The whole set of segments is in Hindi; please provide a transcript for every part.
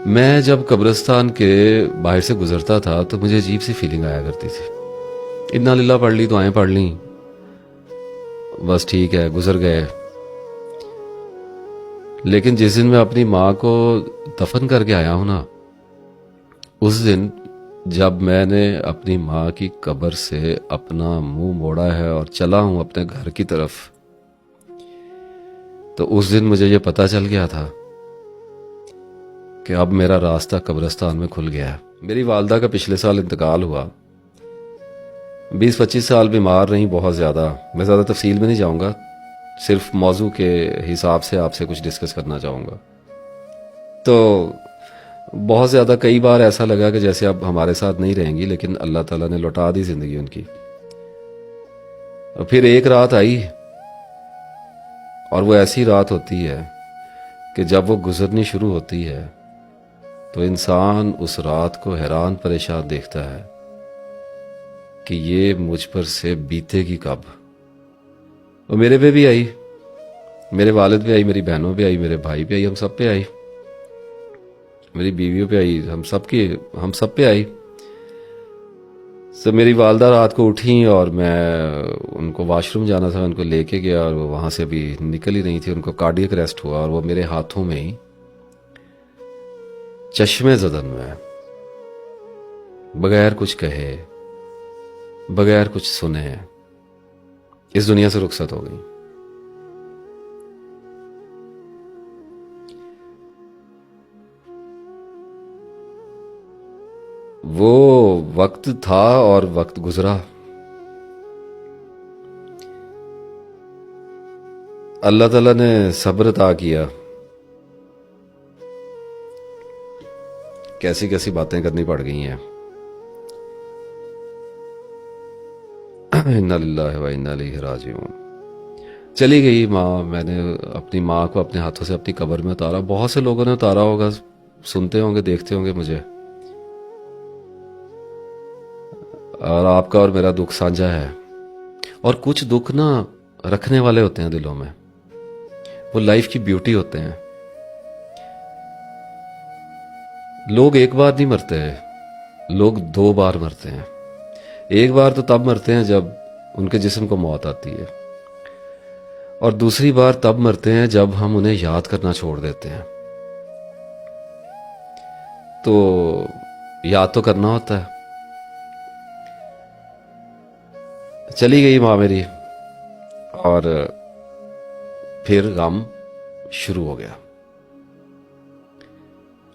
मैं जब कब्रिस्तान के बाहर से गुजरता था तो मुझे अजीब सी फीलिंग आया करती थी। इन्ना लिल्ला पढ़ ली, दुआएं पढ़ ली, बस ठीक है, गुजर गए। लेकिन जिस दिन मैं अपनी माँ को दफन करके आया हूं ना, उस दिन जब मैंने अपनी माँ की कब्र से अपना मुंह मोड़ा है और चला हूं अपने घर की तरफ, तो उस दिन मुझे ये पता चल गया था कि अब मेरा रास्ता कब्रिस्तान में खुल गया है। मेरी वालदा का पिछले साल इंतकाल हुआ। 20-25 साल बीमार रही, बहुत ज़्यादा। मैं ज़्यादा तफसील में नहीं जाऊंगा, सिर्फ मौजू के हिसाब से आपसे कुछ डिस्कस करना चाहूँगा। तो बहुत ज़्यादा कई बार ऐसा लगा कि जैसे अब हमारे साथ नहीं रहेंगी, लेकिन अल्लाह ताला ने लौटा दी ज़िंदगी उनकी। और फिर एक रात आई, और वो ऐसी रात होती है कि जब वो गुजरनी शुरू होती है तो इंसान उस रात को हैरान परेशान देखता है कि ये मुझ पर से बीतेगी कब। वो मेरे पे भी आई, मेरे वालिद पे आई, मेरी बहनों पे आई, मेरे भाई पे आई, हम सब पे आई, मेरी बीवियों पे आई, हम सब पे आई। तो मेरी वालदा रात को उठी और मैं उनको वॉशरूम जाना था, उनको लेके गया और वो वहाँ से अभी निकल ही नहीं थी। उनको कार्डियक अरेस्ट हुआ और वो मेरे हाथों में ही चश्मे ज़दन में, बगैर कुछ कहे, बगैर कुछ सुने, इस दुनिया से रुखसत हो गई। वो वक्त था और वक्त गुजरा। अल्लाह ताला ने सब्र अता किया। कैसी कैसी बातें करनी पड़ गई हैं। इन्ना लिल्लाहि व इन्ना इलैहि राजिऊन। चली गई माँ। मैंने अपनी माँ को अपने हाथों से अपनी कब्र में उतारा। बहुत से लोगों ने उतारा होगा, सुनते होंगे, देखते होंगे मुझे। और आपका और मेरा दुख साझा है। और कुछ दुख ना रखने वाले होते हैं दिलों में, वो लाइफ की ब्यूटी होते हैं। लोग एक बार नहीं मरते, लोग 2 बार मरते हैं। एक बार तो तब मरते हैं जब उनके जिस्म को मौत आती है, और दूसरी बार तब मरते हैं जब हम उन्हें याद करना छोड़ देते हैं। तो याद तो करना होता है। चली गई माँ मेरी, और फिर गम शुरू हो गया।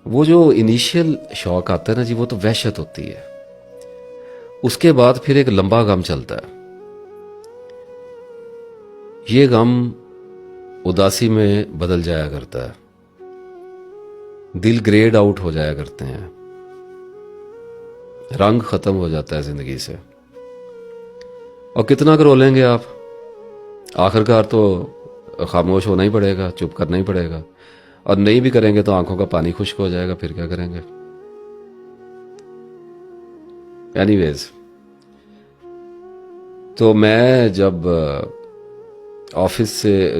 वो जो इनिशियल शौक आता है ना जी, वो तो वहशत होती है। उसके बाद फिर एक लंबा गम चलता है। ये गम उदासी में बदल जाया करता है, दिल ग्रेड आउट हो जाया करते हैं, रंग खत्म हो जाता है जिंदगी से। और कितना कर रोलेंगे आप, आखिरकार तो खामोश होना ही पड़ेगा, चुप करना ही पड़ेगा। और नहीं भी करेंगे तो आंखों का पानी खुश्क हो जाएगा, फिर क्या करेंगे। एनीवेज, तो मैं जब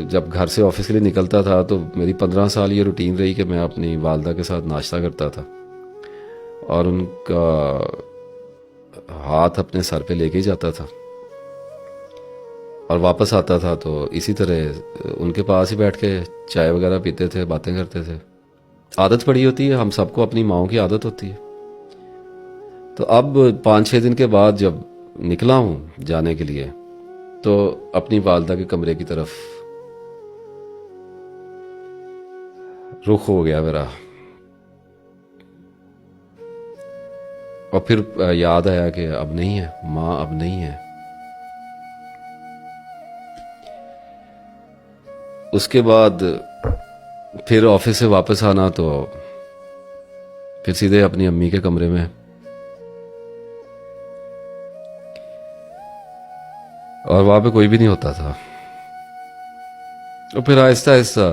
जब घर से ऑफिस के लिए निकलता था, तो मेरी 15 साल ये रूटीन रही कि मैं अपनी वालदा के साथ नाश्ता करता था और उनका हाथ अपने सर पे लेके ही जाता था, और वापस आता था तो इसी तरह उनके पास ही बैठ के चाय वगैरह पीते थे, बातें करते थे। आदत पड़ी होती है, हम सबको अपनी माँओं की आदत होती है। तो अब 5-6 दिन के बाद जब निकला हूँ जाने के लिए, तो अपनी वालदा के कमरे की तरफ रुख हो गया मेरा। और फिर याद आया कि अब नहीं है माँ, अब नहीं है। उसके बाद फिर ऑफिस से वापस आना, तो फिर सीधे अपनी अम्मी के कमरे में। और वहां पे कोई भी नहीं होता था। और फिर आहिस्ता आहिस्ता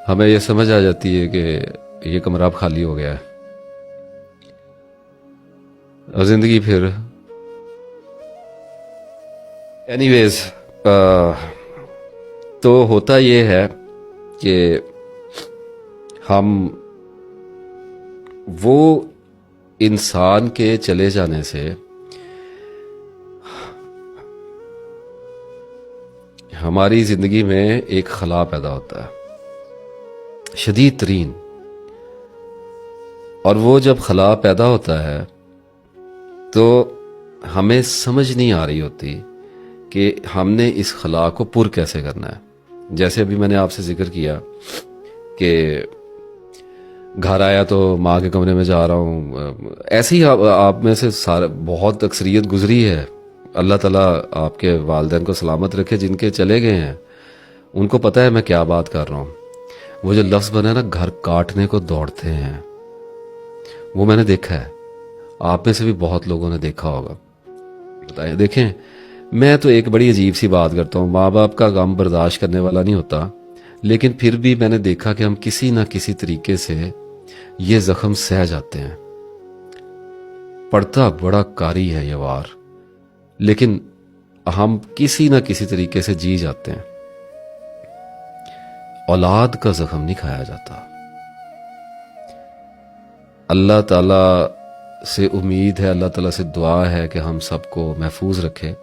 हमें यह समझ आ जाती है कि ये कमरा अब खाली हो गया है, और जिंदगी फिर एनीवेज। तो होता ये है कि हम वो इंसान के चले जाने से हमारी जिंदगी में एक खला पैदा होता है शदीद तरीन, और वो जब खला पैदा होता है तो हमें समझ नहीं आ रही होती कि हमने इस खला को पुर कैसे करना है। जैसे अभी मैंने आपसे जिक्र किया कि घर आया तो माँ के कमरे में जा रहा हूँ, ऐसे ही आप में से सारे बहुत अक्सरियत गुजरी है। अल्लाह ताला आपके वालिदैन को सलामत रखे, जिनके चले गए हैं उनको पता है मैं क्या बात कर रहा हूँ। वो जो लफ्ज़ बना है ना, घर काटने को दौड़ते हैं, वो मैंने देखा है, आप में से भी बहुत लोगों ने देखा होगा। बताइए, देखें, मैं तो एक बड़ी अजीब सी बात करता हूँ, माँ बाप का गम बर्दाश्त करने वाला नहीं होता, लेकिन फिर भी मैंने देखा कि हम किसी ना किसी तरीके से ये जख्म सह जाते हैं। पड़ता बड़ा कारी है ये वार, लेकिन हम किसी ना किसी तरीके से जी जाते हैं। औलाद का जख्म नहीं खाया जाता। अल्लाह ताला से उम्मीद है, अल्लाह ताला से दुआ है कि हम सबको महफूज रखे।